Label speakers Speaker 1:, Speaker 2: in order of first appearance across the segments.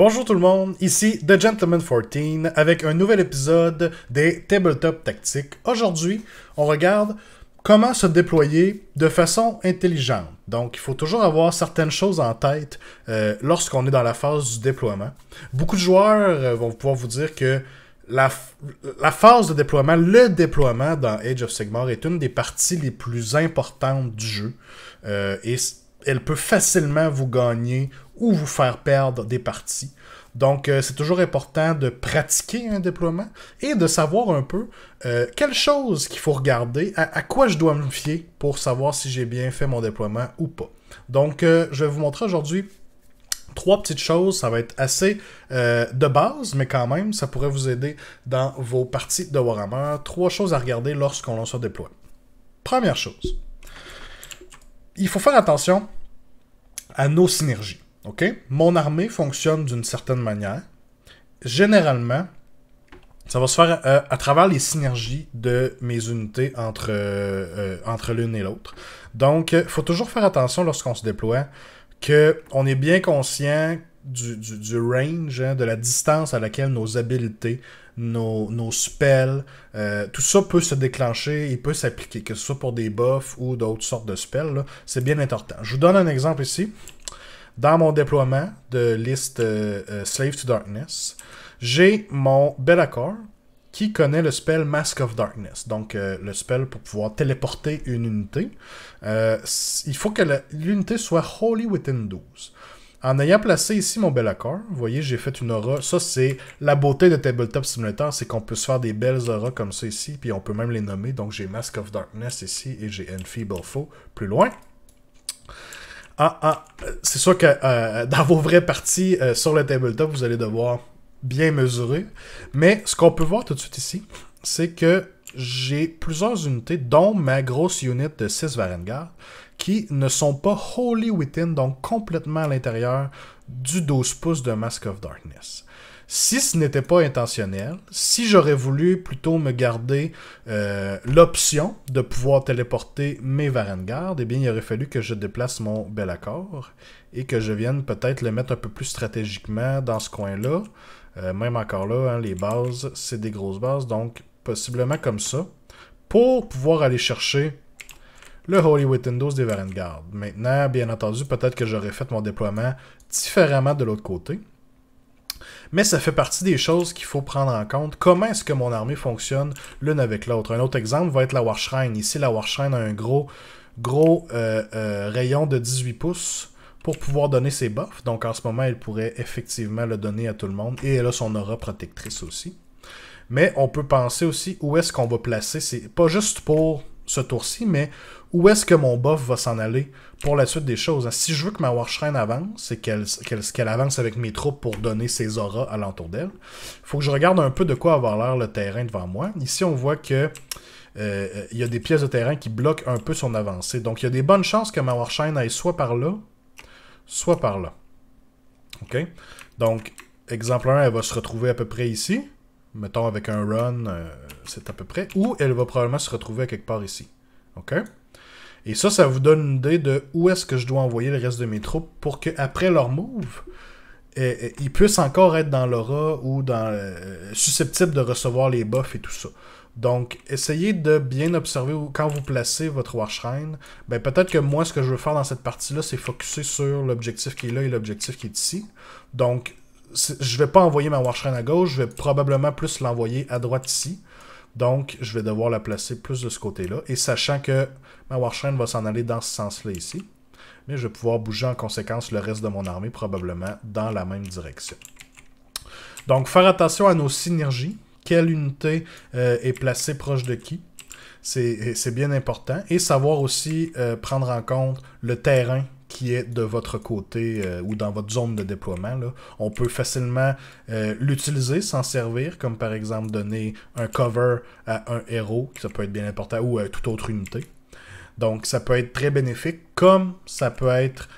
Speaker 1: Bonjour tout le monde, ici The Gentleman 14 avec un nouvel épisode des Tabletop Tactiques. Aujourd'hui, on regarde comment se déployer de façon intelligente. Donc, il faut toujours avoir certaines choses en tête lorsqu'on est dans la phase du déploiement. Beaucoup de joueurs vont pouvoir vous dire que la phase de déploiement, le déploiement dans Age of Sigmar est une des parties les plus importantes du jeu. Et elle peut facilement vous gagner ou vous faire perdre des parties. Donc, c'est toujours important de pratiquer un déploiement et de savoir un peu quelles choses qu'il faut regarder, à quoi je dois me fier pour savoir si j'ai bien fait mon déploiement ou pas. Donc, je vais vous montrer aujourd'hui 3 petites choses. Ça va être assez de base, mais quand même, ça pourrait vous aider dans vos parties de Warhammer. 3 choses à regarder lorsqu'on se déploie. Première chose, il faut faire attention à nos synergies. Okay? Mon armée fonctionne d'une certaine manière. Généralement, ça va se faire à travers les synergies de mes unités entre l'une et l'autre. Donc, il faut toujours faire attention lorsqu'on se déploie qu'on est bien conscient du range, hein, de la distance à laquelle nos habilités, nos spells, tout ça peut se déclencher et peut s'appliquer, que ce soit pour des buffs ou d'autres sortes de spells. C'est bien important. Je vous donne un exemple ici. Dans mon déploiement de liste Slave to Darkness, j'ai mon Be'lakor qui connaît le spell Mask of Darkness. Donc, le spell pour pouvoir téléporter une unité. Il faut que l'unité soit Holy Within 12. En ayant placé ici mon Be'lakor, vous voyez, j'ai fait une aura. Ça, c'est la beauté de Tabletop Simulator, c'est qu'on peut se faire des belles auras comme ça ici, puis on peut même les nommer. Donc, j'ai Mask of Darkness ici et j'ai Enfeeble Foe plus loin. C'est sûr que dans vos vraies parties sur le tabletop, vous allez devoir bien mesurer. Mais ce qu'on peut voir tout de suite ici, c'est que j'ai plusieurs unités, dont ma grosse unit de 6 Varanguard, qui ne sont pas wholly within, donc complètement à l'intérieur du 12 pouces de Mask of Darkness. Si ce n'était pas intentionnel, si j'aurais voulu plutôt me garder l'option de pouvoir téléporter mes Varanguard, eh bien, il aurait fallu que je déplace mon Be'lakor et que je vienne peut-être le mettre un peu plus stratégiquement dans ce coin-là. Même encore là, hein, les bases, c'est des grosses bases, donc possiblement comme ça, pour pouvoir aller chercher le Holy Within 12 des Varanguard. Maintenant, bien entendu, peut-être que j'aurais fait mon déploiement différemment de l'autre côté. Mais ça fait partie des choses qu'il faut prendre en compte. Comment est-ce que mon armée fonctionne l'une avec l'autre? Un autre exemple va être la Warshrine. Ici, la Warshrine a un gros rayon de 18 pouces pour pouvoir donner ses buffs. Donc en ce moment, elle pourrait effectivement le donner à tout le monde. Et elle a son aura protectrice aussi. Mais on peut penser aussi où est-ce qu'on va placer. C'est pas juste pour ce tour-ci, mais où est-ce que mon buff va s'en aller pour la suite des choses. Si je veux que ma Warshrine avance, c'est qu'elle avance avec mes troupes pour donner ses auras alentour d'elle, il faut que je regarde un peu de quoi avoir l'air le terrain devant moi. Ici, on voit que il y a des pièces de terrain qui bloquent un peu son avancée. Donc, il y a des bonnes chances que ma Warshrine aille soit par là, soit par là. OK? Donc, exemple 1, elle va se retrouver à peu près ici. Mettons avec un run, c'est à peu près. Ou elle va probablement se retrouver à quelque part ici. OK? Et ça vous donne une idée de où est-ce que je dois envoyer le reste de mes troupes pour qu'après leur move, ils puissent encore être dans l'aura ou susceptibles de recevoir les buffs et tout ça. Donc, essayez de bien observer quand vous placez votre Warshrine. Ben, peut-être que moi, ce que je veux faire dans cette partie-là, c'est focusser sur l'objectif qui est là et l'objectif qui est ici. Donc, je ne vais pas envoyer ma Warshrine à gauche, je vais probablement plus l'envoyer à droite ici. Donc, je vais devoir la placer plus de ce côté-là. Et sachant que ma Warshrine va s'en aller dans ce sens-là ici, mais je vais pouvoir bouger en conséquence le reste de mon armée probablement dans la même direction. Donc, faire attention à nos synergies. Quelle unité est placée proche de qui? C'est bien important. Et savoir aussi prendre en compte le terrain qui est de votre côté ou dans votre zone de déploiement. Là. On peut facilement l'utiliser, s'en servir, comme par exemple donner un cover à un héros, ça peut être bien important, ou à toute autre unité. Donc ça peut être très bénéfique, comme ça peut être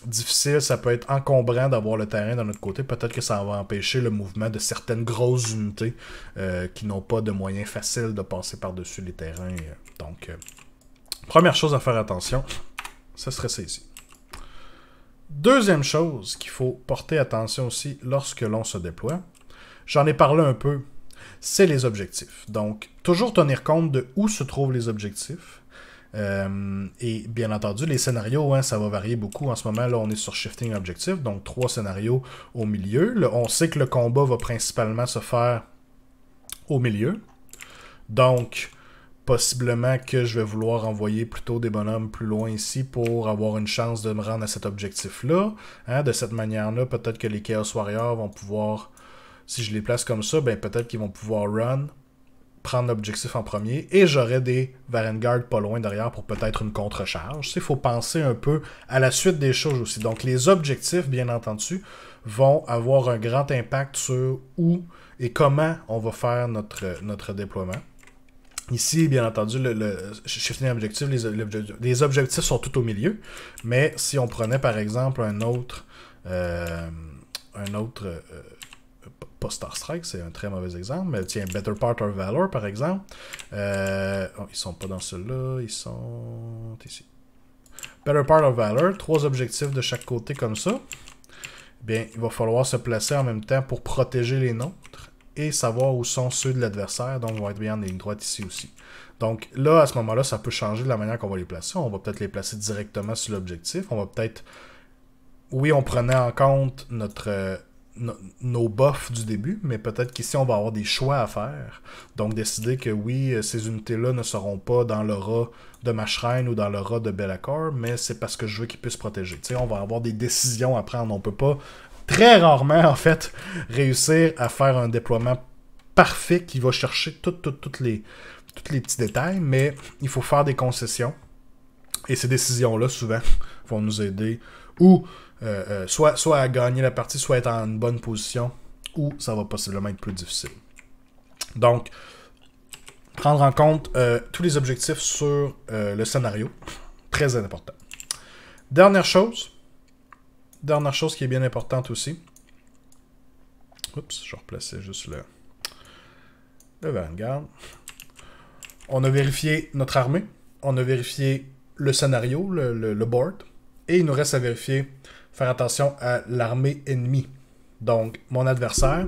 Speaker 1: difficile, ça peut être encombrant d'avoir le terrain de notre côté. Peut-être que ça va empêcher le mouvement de certaines grosses unités qui n'ont pas de moyens faciles de passer par-dessus les terrains. Donc, première chose à faire attention, ce serait ça ici. Deuxième chose qu'il faut porter attention aussi lorsque l'on se déploie, j'en ai parlé un peu, c'est les objectifs. Donc, toujours tenir compte de où se trouvent les objectifs. Et bien entendu, les scénarios, hein, ça va varier beaucoup. En ce moment, là, on est sur Shifting Objective, donc 3 scénarios au milieu. Là, on sait que le combat va principalement se faire au milieu. Donc, possiblement que je vais vouloir envoyer plutôt des bonhommes plus loin ici pour avoir une chance de me rendre à cet objectif-là. Hein, de cette manière-là, peut-être que les Chaos Warriors vont pouvoir, si je les place comme ça, ben peut-être qu'ils vont pouvoir run, prendre l'objectif en premier, et j'aurai des Varengard pas loin derrière pour peut-être une contre-charge. Il faut penser un peu à la suite des choses aussi. Donc les objectifs, bien entendu, vont avoir un grand impact sur où et comment on va faire notre déploiement. Ici, bien entendu, le Shifting Objective, les objectifs sont tout au milieu, mais si on prenait par exemple un autre pas Star Strike, c'est un très mauvais exemple, mais tiens, Better Part of Valor, par exemple. Oh, ils sont pas dans celui-là, ils sont ici. Better Part of Valor, 3 objectifs de chaque côté comme ça. Bien, il va falloir se placer en même temps pour protéger les nôtres et savoir où sont ceux de l'adversaire, donc ils vont être bien en ligne droite ici aussi. Donc là, à ce moment-là, ça peut changer de la manière qu'on va les placer. On va peut-être les placer directement sur l'objectif. On va peut-être... Oui, on prenait en compte nos buffs du début, mais peut-être qu'ici, on va avoir des choix à faire. Donc, décider que oui, ces unités-là ne seront pas dans l'aura de ma shrine ou dans l'aura de Be'lakor, mais c'est parce que je veux qu'ils puissent protéger. Tu sais, on va avoir des décisions à prendre. On peut pas, très rarement, en fait, réussir à faire un déploiement parfait qui va chercher tous les petits détails, mais il faut faire des concessions. Et ces décisions-là, souvent, vont nous aider ou soit à gagner la partie, soit être en une bonne position, ou ça va possiblement être plus difficile. Donc, prendre en compte tous les objectifs sur le scénario, très important. Dernière chose qui est bien importante aussi. Oups, je replaçais juste le Vanguard. On a vérifié notre armée, on a vérifié le scénario, le board, et il nous reste à vérifier, faire attention à l'armée ennemie. Donc, mon adversaire,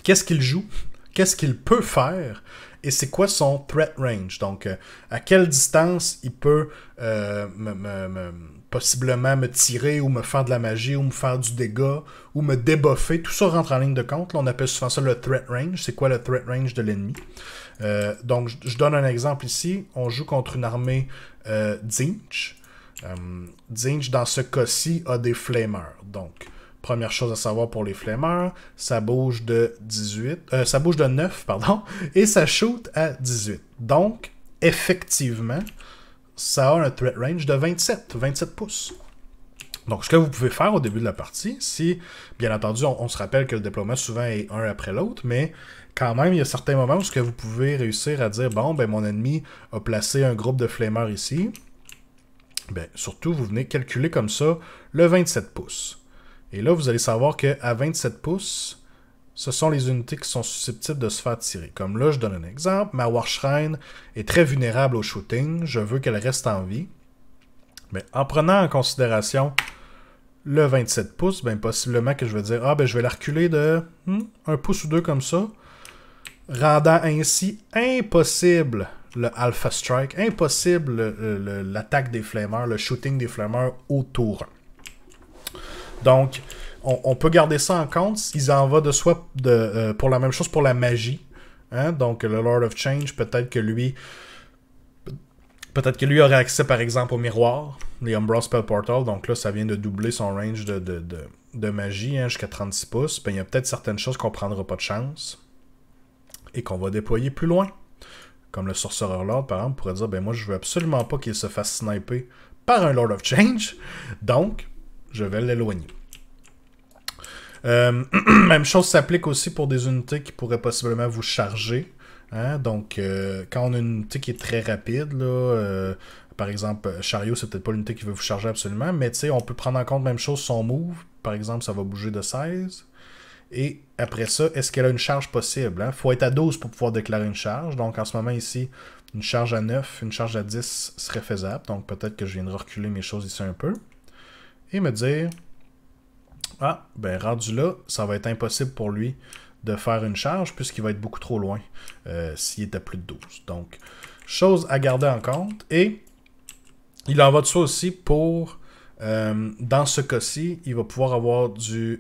Speaker 1: qu'est-ce qu'il joue, qu'est-ce qu'il peut faire, et c'est quoi son threat range. Donc, à quelle distance il peut possiblement me tirer ou me faire de la magie ou me faire du dégât ou me débuffer. Tout ça rentre en ligne de compte. Là, on appelle souvent ça le threat range. C'est quoi le threat range de l'ennemi? Donc, je donne un exemple ici. On joue contre une armée Tzeentch. Tzeentch, dans ce cas-ci, a des flameurs. Donc, première chose à savoir pour les flameurs, ça bouge de 9, pardon, et ça shoot à 18. Donc, effectivement, ça a un threat range de 27 pouces. Donc, ce que vous pouvez faire au début de la partie, si, bien entendu, on se rappelle que le déploiement souvent est un après l'autre, mais quand même, il y a certains moments où ce que vous pouvez réussir à dire, bon, ben mon ennemi a placé un groupe de flameurs ici. Ben, surtout, vous venez calculer comme ça le 27 pouces. Et là, vous allez savoir qu'à 27 pouces, ce sont les unités qui sont susceptibles de se faire tirer. Comme là, je donne un exemple. Ma Warshrine est très vulnérable au shooting. Je veux qu'elle reste en vie. Mais en prenant en considération le 27 pouces, ben possiblement que je vais dire, ah ben je vais la reculer de 1 pouce ou 2 comme ça, rendant ainsi impossible le Alpha Strike, impossible l'attaque des flameurs, le shooting des flameurs au tour 1. Donc, on peut garder ça en compte. Il en va de soi pour la même chose pour la magie. Hein? Donc, le Lord of Change, peut-être que lui aurait accès, par exemple, au miroir, les Umbral Spell Portal. Donc là, ça vient de doubler son range de magie jusqu'à 36 pouces. Ben, il y a peut-être certaines choses qu'on ne prendra pas de chance et qu'on va déployer plus loin. Comme le Sorcerer Lord, par exemple, pourrait dire, ben moi, je veux absolument pas qu'il se fasse sniper par un Lord of Change. Donc, je vais l'éloigner. Même chose s'applique aussi pour des unités qui pourraient possiblement vous charger. Hein? Donc, quand on a une unité qui est très rapide, là, par exemple, Chariot, c'est peut-être pas l'unité qui veut vous charger absolument, mais on peut prendre en compte même chose son move. Par exemple, ça va bouger de 16. Et après ça, est-ce qu'elle a une charge possible? Il faut être à 12 pour pouvoir déclarer une charge. Donc, en ce moment ici, une charge à 9, une charge à 10 serait faisable. Donc, peut-être que je viendrai reculer mes choses ici un peu. et me dire, ah, ben rendu là, ça va être impossible pour lui de faire une charge puisqu'il va être beaucoup trop loin s'il est à plus de 12. Donc, chose à garder en compte. Et il en va de ça aussi pour, dans ce cas-ci, il va pouvoir avoir de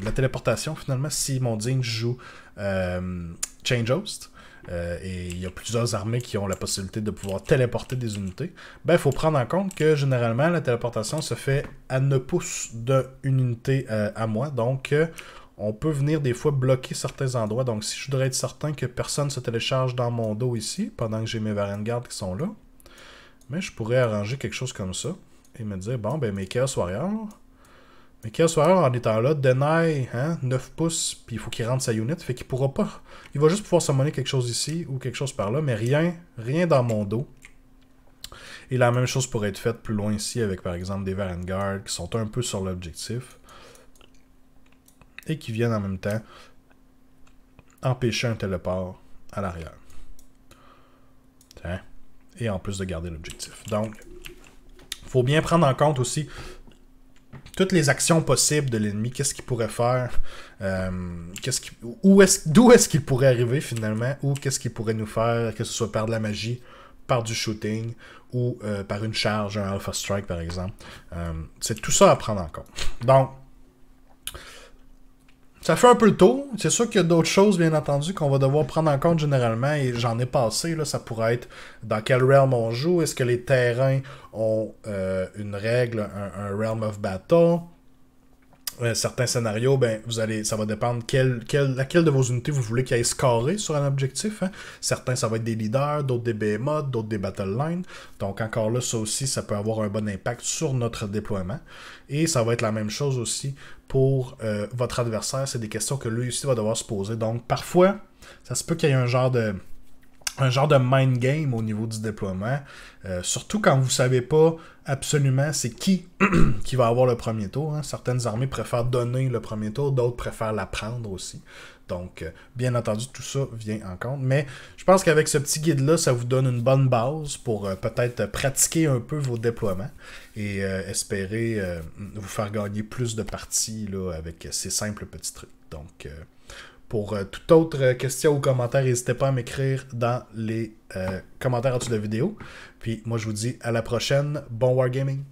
Speaker 1: la téléportation finalement si Monding joue Change Host. Et il y a plusieurs armées qui ont la possibilité de pouvoir téléporter des unités. Ben, il faut prendre en compte que généralement, la téléportation se fait à 9 pouces d'une unité à moi. Donc, on peut venir des fois bloquer certains endroits. Donc, si je voudrais être certain que personne se télécharge dans mon dos ici, pendant que j'ai mes Varanguard qui sont là, mais je pourrais arranger quelque chose comme ça et me dire, bon, ben mes Chaos Warriors, en étant là, deny 9 pouces, puis il faut qu'il rentre sa unit, fait qu'il pourra pas. Il va juste pouvoir summoner quelque chose ici ou quelque chose par là, mais rien dans mon dos. Et la même chose pourrait être faite plus loin ici avec par exemple des Varanguard qui sont un peu sur l'objectif et qui viennent en même temps empêcher un téléport à l'arrière. Et en plus de garder l'objectif. Donc, il faut bien prendre en compte aussi toutes les actions possibles de l'ennemi, qu'est-ce qu'il pourrait faire, d'où est-ce qu'il pourrait arriver finalement, ou qu'est-ce qu'il pourrait nous faire, que ce soit par de la magie, par du shooting, ou par une charge, un Alpha Strike par exemple. C'est tout ça à prendre en compte. Donc, ça fait un peu le tour. C'est sûr qu'il y a d'autres choses, bien entendu, qu'on va devoir prendre en compte généralement, et j'en ai passé, là, ça pourrait être dans quel realm on joue, est-ce que les terrains ont une règle, un realm of battle. Certains scénarios, ben, ça va dépendre laquelle de vos unités vous voulez qu'il aille scorer sur un objectif. Hein. Certains, ça va être des leaders, d'autres des behemoths, d'autres des battle lines. Donc encore là, ça aussi, ça peut avoir un bon impact sur notre déploiement. Et ça va être la même chose aussi pour votre adversaire. C'est des questions que lui aussi va devoir se poser. Donc parfois, ça se peut qu'il y ait un genre de mind game au niveau du déploiement. Surtout quand vous ne savez pas absolument c'est qui va avoir le premier tour. Hein. Certaines armées préfèrent donner le premier tour, d'autres préfèrent la prendre aussi. Donc, bien entendu, tout ça vient en compte. Mais je pense qu'avec ce petit guide-là, ça vous donne une bonne base pour peut-être pratiquer un peu vos déploiements et espérer vous faire gagner plus de parties là, avec ces simples petits trucs. Donc, pour toute autre question ou commentaire, n'hésitez pas à m'écrire dans les commentaires en dessous de la vidéo. Puis moi, je vous dis à la prochaine. Bon Wargaming!